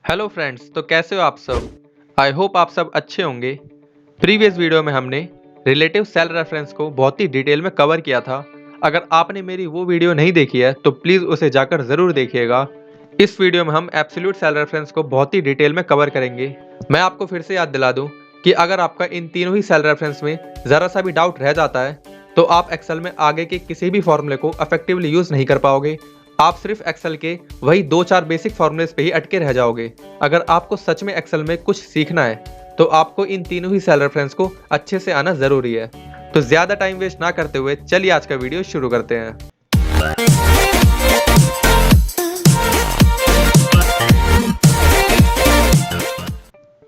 Hello friends, तो कैसे हो आप सब। आई होप आप सब अच्छे होंगे। प्रीवियस वीडियो में हमने रिलेटिव सेल रेफरेंस को बहुत ही डिटेल में कवर किया था। अगर आपने मेरी वो वीडियो नहीं देखी है तो प्लीज़ उसे जाकर ज़रूर देखिएगा। इस वीडियो में हम एब्सोल्यूट सेल रेफरेंस को बहुत ही डिटेल में कवर करेंगे। मैं आपको फिर से याद दिला दूँ कि अगर आपका इन तीनों ही सेल रेफरेंस में ज़रा सा भी डाउट रह जाता है तो आप एक्सेल में आगे के किसी भी फॉर्मूले को इफेक्टिवली यूज़ नहीं कर पाओगे। आप सिर्फ एक्सेल के वही 2-4 बेसिक फॉर्मूलेस पे ही अटके रह जाओगे। अगर आपको सच में एक्सेल में कुछ सीखना है तो आपको इन तीनों ही सेल रेफरेंस को अच्छे से आना जरूरी है। तो ज्यादा टाइम वेस्ट ना करते हुए चलिए आज का वीडियो शुरू करते हैं।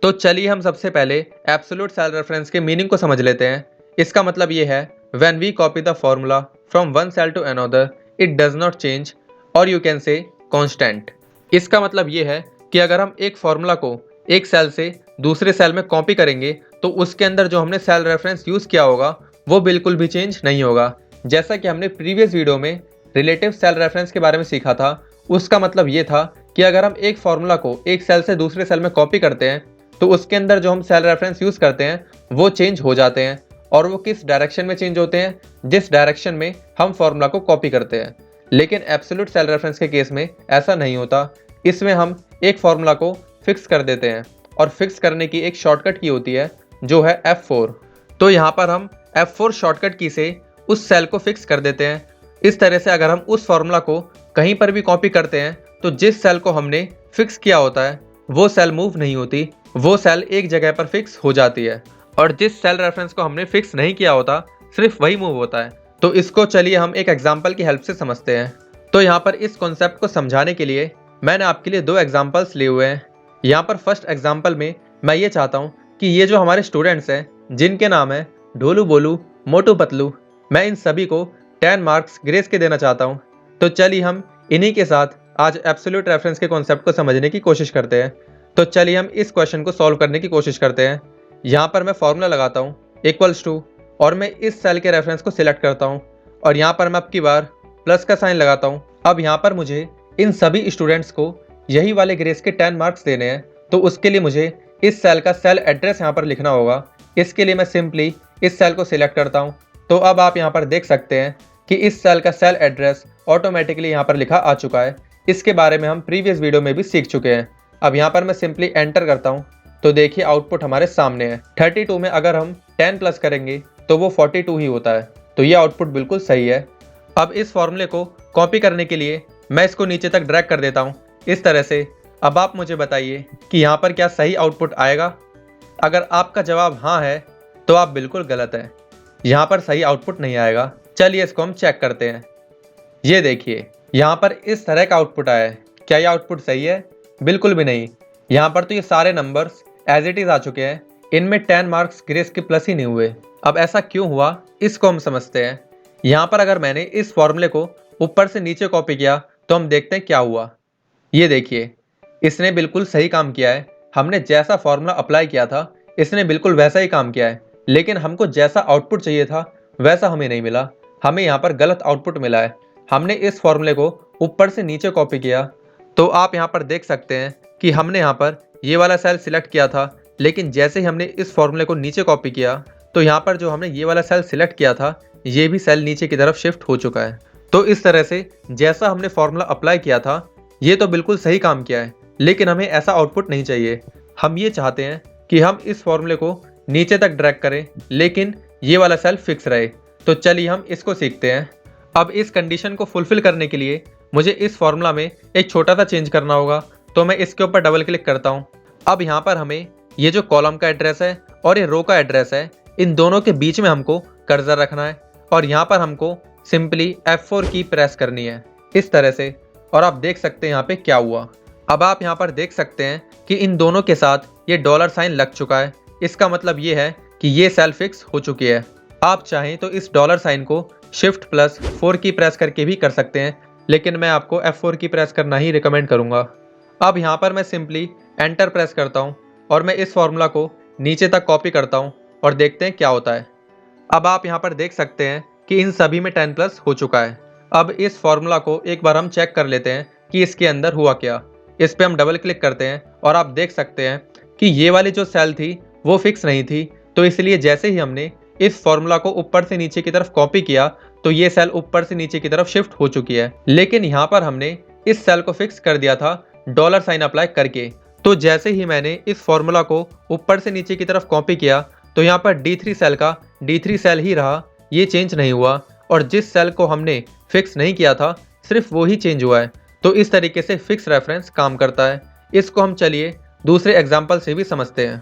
तो चलिए हम सबसे पहले एब्सोल्यूट सेल रेफरेंस के मीनिंग को समझ लेते हैं। इसका मतलब ये है when we copy the formula from one cell to another it does not change और यू कैन से कांस्टेंट। इसका मतलब ये है कि अगर हम एक फॉर्मूला को एक सेल से दूसरे सेल में कॉपी करेंगे तो उसके अंदर जो हमने सेल रेफरेंस यूज किया होगा वो बिल्कुल भी चेंज नहीं होगा। जैसा कि हमने प्रीवियस वीडियो में रिलेटिव सेल रेफरेंस के बारे में सीखा था, उसका मतलब ये था कि अगर हम एक फॉर्मूला को एक सेल से दूसरे सेल में कॉपी करते हैं तो उसके अंदर जो हम सेल रेफरेंस यूज करते हैं वो चेंज हो जाते हैं। और वो किस डायरेक्शन में चेंज होते हैं? जिस डायरेक्शन में हम फॉर्मूला को कॉपी करते हैं। लेकिन एब्सोल्यूट सेल रेफरेंस के केस में ऐसा नहीं होता। इसमें हम एक फॉर्मूला को फिक्स कर देते हैं और फिक्स करने की एक शॉर्टकट की होती है जो है F4। तो यहाँ पर हम F4 शॉर्टकट की से उस सेल को फिक्स कर देते हैं। इस तरह से अगर हम उस फॉर्मूला को कहीं पर भी कॉपी करते हैं तो जिस सेल को हमने फिक्स किया होता है वो सेल मूव नहीं होती, वो सेल एक जगह पर फिक्स हो जाती है। और जिस सेल रेफरेंस को हमने फिक्स नहीं किया होता सिर्फ वही मूव होता है। तो इसको चलिए हम एक एग्जांपल की हेल्प से समझते हैं। तो यहाँ पर इस कॉन्सेप्ट को समझाने के लिए मैंने आपके लिए 2 एग्जांपल्स लिए हुए हैं। यहाँ पर फर्स्ट एग्जांपल में मैं ये चाहता हूँ कि ये जो हमारे स्टूडेंट्स हैं जिनके नाम है ढोलू बोलू मोटू पतलू, मैं इन सभी को 10 मार्क्स ग्रेस के देना चाहता हूँ। तो चलिए हम इन्हीं के साथ आज एब्सोल्यूट रेफरेंस के कॉन्सेप्ट को समझने की कोशिश करते हैं। तो चलिए हम इस क्वेश्चन को सॉल्व करने की कोशिश करते हैं। यहाँ पर मैं फॉर्मूला लगाता हूँ इक्वल्स टू और मैं इस सेल के रेफरेंस को सिलेक्ट करता हूँ और यहाँ पर मैं अब की बार प्लस का साइन लगाता हूँ। अब यहाँ पर मुझे इन सभी स्टूडेंट्स को यही वाले ग्रेस के 10 मार्क्स देने हैं। तो उसके लिए मुझे इस सेल का सेल एड्रेस यहाँ पर लिखना होगा। इसके लिए मैं सिंपली इस सेल को सिलेक्ट करता हूँ। तो अब आप यहाँ पर देख सकते हैं कि इस सेल का सेल एड्रेस ऑटोमेटिकली यहाँ पर लिखा आ चुका है। इसके बारे में हम प्रीवियस वीडियो में भी सीख चुके हैं। अब यहाँ पर मैं सिंपली एंटर करता हूँ तो देखिए आउटपुट हमारे सामने है। 32 में अगर हम 10 प्लस करेंगे तो वो 42 ही होता है। तो ये आउटपुट बिल्कुल सही है। अब इस फॉर्मूले को कॉपी करने के लिए मैं इसको नीचे तक ड्रैग कर देता हूँ इस तरह से। अब आप मुझे बताइए कि यहाँ पर क्या सही आउटपुट आएगा। अगर आपका जवाब हाँ है तो आप बिल्कुल गलत है, यहाँ पर सही आउटपुट नहीं आएगा। चलिए इसको हम चेक करते हैं। ये देखिए यहाँ पर इस तरह का आउटपुट आया है। क्या ये आउटपुट सही है? बिल्कुल भी नहीं। यहाँ पर तो ये सारे नंबर्स एज इट इज आ चुके हैं, इनमें 10 मार्क्स ग्रेस के प्लस ही नहीं हुए। अब ऐसा क्यों हुआ इसको हम समझते हैं। यहाँ पर अगर मैंने इस फॉर्मूले को ऊपर से नीचे कॉपी किया तो हम देखते हैं क्या हुआ। ये देखिए इसने बिल्कुल सही काम किया है। हमने जैसा फॉर्मूला अप्लाई किया था इसने बिल्कुल वैसा ही काम किया है, लेकिन हमको जैसा आउटपुट चाहिए था वैसा हमें नहीं मिला। हमें यहाँ पर गलत आउटपुट मिला है। हमने इस फॉर्मूले को ऊपर से नीचे कॉपी किया तो आप यहाँ पर देख सकते हैं कि हमने यहाँ पर ये वाला सेल सिलेक्ट किया था, लेकिन जैसे ही हमने इस फॉर्मूले को नीचे कॉपी किया तो यहाँ पर जो हमने ये वाला सेल सिलेक्ट किया था ये भी सेल नीचे की तरफ शिफ्ट हो चुका है। तो इस तरह से जैसा हमने फॉर्मूला अप्लाई किया था ये तो बिल्कुल सही काम किया है, लेकिन हमें ऐसा आउटपुट नहीं चाहिए। हम ये चाहते हैं कि हम इस फॉर्मूले को नीचे तक ड्रैग करें लेकिन ये वाला सेल फिक्स रहे। तो चलिए हम इसको सीखते हैं। अब इस कंडीशन को फुलफिल करने के लिए मुझे इस फॉर्मूला में एक छोटा सा चेंज करना होगा। तो मैं इसके ऊपर डबल क्लिक करता हूँ। अब यहाँ पर हमें ये जो कॉलम का एड्रेस है और ये रो का एड्रेस है, इन दोनों के बीच में हमको कर्सर रखना है और यहाँ पर हमको सिंपली F4 की प्रेस करनी है इस तरह से। और आप देख सकते हैं यहाँ पे क्या हुआ। अब आप यहाँ पर देख सकते हैं कि इन दोनों के साथ ये डॉलर साइन लग चुका है। इसका मतलब ये है कि ये सेल फिक्स हो चुकी है। आप चाहें तो इस डॉलर साइन को Shift+4 की प्रेस करके भी कर सकते हैं, लेकिन मैं आपको F4 की प्रेस करना ही रिकमेंड करूंगा। अब यहाँ पर मैं सिंपली एंटर प्रेस करता हूँ और मैं इस फॉर्मूला को नीचे तक कॉपी करता हूँ और देखते हैं क्या होता है। अब आप यहाँ पर देख सकते हैं कि इन सभी में 10+ हो चुका है। अब इस फॉर्मूला को एक बार हम चेक कर लेते हैं कि इसके अंदर हुआ क्या। इस पे हम डबल क्लिक करते हैं और आप देख सकते हैं कि ये वाली जो सेल थी वो फिक्स नहीं थी, तो इसलिए जैसे ही हमने इस फॉर्मूला को ऊपर से नीचे की तरफ कॉपी किया तो ये सेल ऊपर से नीचे की तरफ शिफ्ट हो चुकी है। लेकिन यहाँ पर हमने इस सेल को फिक्स कर दिया था डॉलर साइन अप्लाई करके। तो जैसे ही मैंने इस फॉर्मूला को ऊपर से नीचे की तरफ कॉपी किया तो यहाँ पर D3 सेल का D3 सेल ही रहा, ये चेंज नहीं हुआ। और जिस सेल को हमने फिक्स नहीं किया था सिर्फ वो ही चेंज हुआ है। तो इस तरीके से फिक्स रेफरेंस काम करता है। इसको हम चलिए दूसरे एग्जाम्पल से भी समझते हैं।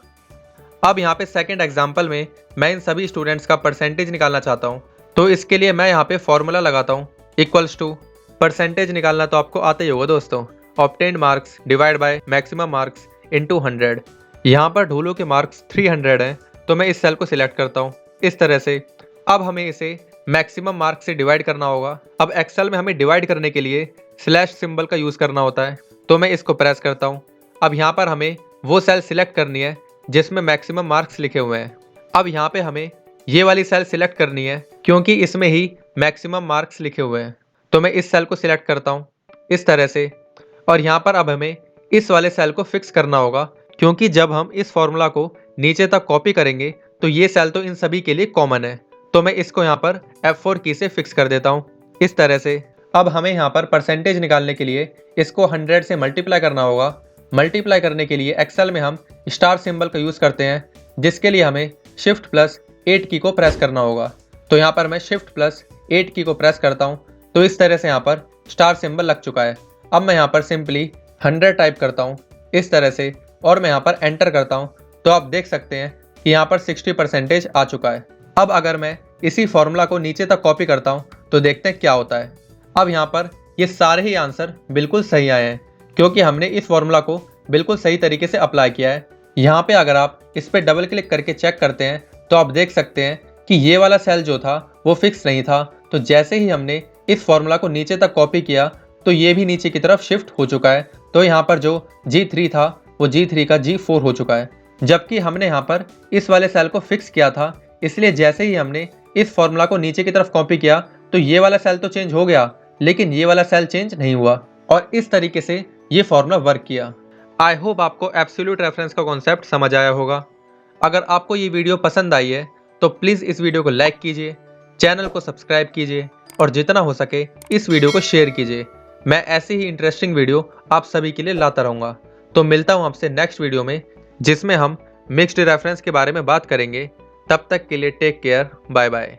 अब यहाँ पे सेकंड एग्जाम्पल में मैं इन सभी स्टूडेंट्स का परसेंटेज निकालना चाहता हूँ। तो इसके लिए मैं यहाँ पे फॉर्मूला लगाता हूँ इक्वल्स टू, परसेंटेज निकालना तो आपको आता ही होगा दोस्तों, obtained marks divide by maximum marks into 100। यहाँ पर ढोलू के मार्क्स 300 हैं, तो मैं इस सेल को सिलेक्ट करता हूँ इस तरह से। अब हमें इसे मैक्सिमम मार्क्स से डिवाइड करना होगा। अब एक्सेल में हमें डिवाइड करने के लिए स्लैश सिंबल का यूज़ करना होता है, तो मैं इसको प्रेस करता हूँ। अब यहाँ पर हमें वो सेल सिलेक्ट करनी है जिसमें मैक्सिमम मार्क्स लिखे हुए हैं। अब यहाँ पे हमें ये वाली सेल सिलेक्ट करनी है क्योंकि इसमें ही मैक्सिमम मार्क्स लिखे हुए हैं, तो मैं इस सेल को सिलेक्ट करता हूँ इस तरह से। और यहाँ पर अब हमें इस वाले सेल को फिक्स करना होगा क्योंकि जब हम इस फॉर्मूला को नीचे तक कॉपी करेंगे तो ये सेल तो इन सभी के लिए कॉमन है, तो मैं इसको यहाँ पर F4 की से फिक्स कर देता हूँ इस तरह से। अब हमें यहाँ पर परसेंटेज निकालने के लिए इसको 100 से मल्टीप्लाई करना होगा। मल्टीप्लाई करने के लिए एक्सेल में हम स्टार सिंबल का यूज़ करते हैं, जिसके लिए हमें Shift+8 की को प्रेस करना होगा। तो यहाँ पर मैं Shift+8 की को प्रेस करता हूँ, तो इस तरह से यहाँ पर स्टार सिंबल लग चुका है। अब मैं यहाँ पर सिंपली 100 टाइप करता हूँ इस तरह से और मैं यहाँ पर एंटर करता हूँ, तो आप देख सकते हैं कि यहाँ पर 60% आ चुका है। अब अगर मैं इसी फॉर्मूला को नीचे तक कॉपी करता हूँ तो देखते हैं क्या होता है। अब यहाँ पर ये सारे ही आंसर बिल्कुल सही आए हैं क्योंकि हमने इस फॉर्मूला को बिल्कुल सही तरीके से अप्लाई किया है। यहाँ पे अगर आप इस पर डबल क्लिक करके चेक करते हैं तो आप देख सकते हैं कि ये वाला सेल जो था वो फिक्स नहीं था, तो जैसे ही हमने इस फॉर्मूला को नीचे तक कॉपी किया तो ये भी नीचे की तरफ शिफ्ट हो चुका है। तो यहाँ पर जो G3 था वो G3 का G4 हो चुका है, जबकि हमने यहाँ पर इस वाले सेल को फिक्स किया था, इसलिए जैसे ही हमने इस फॉर्मूला को नीचे की तरफ कॉपी किया तो ये वाला सेल तो चेंज हो गया लेकिन ये वाला सेल चेंज नहीं हुआ। और इस तरीके से ये फॉर्मूला वर्क किया। आई होप आपको एब्सोल्यूट रेफरेंस का कॉन्सेप्ट समझ आया होगा। अगर आपको ये वीडियो पसंद आई है तो प्लीज़ इस वीडियो को लाइक कीजिए, चैनल को सब्सक्राइब कीजिए और जितना हो सके इस वीडियो को शेयर कीजिए। मैं ऐसी ही इंटरेस्टिंग वीडियो आप सभी के लिए लाता रहूँगा। तो मिलता हूँ आपसे नेक्स्ट वीडियो में जिसमें हम मिक्स्ड रेफरेंस के बारे में बात करेंगे। तब तक के लिए टेक केयर, बाय बाय।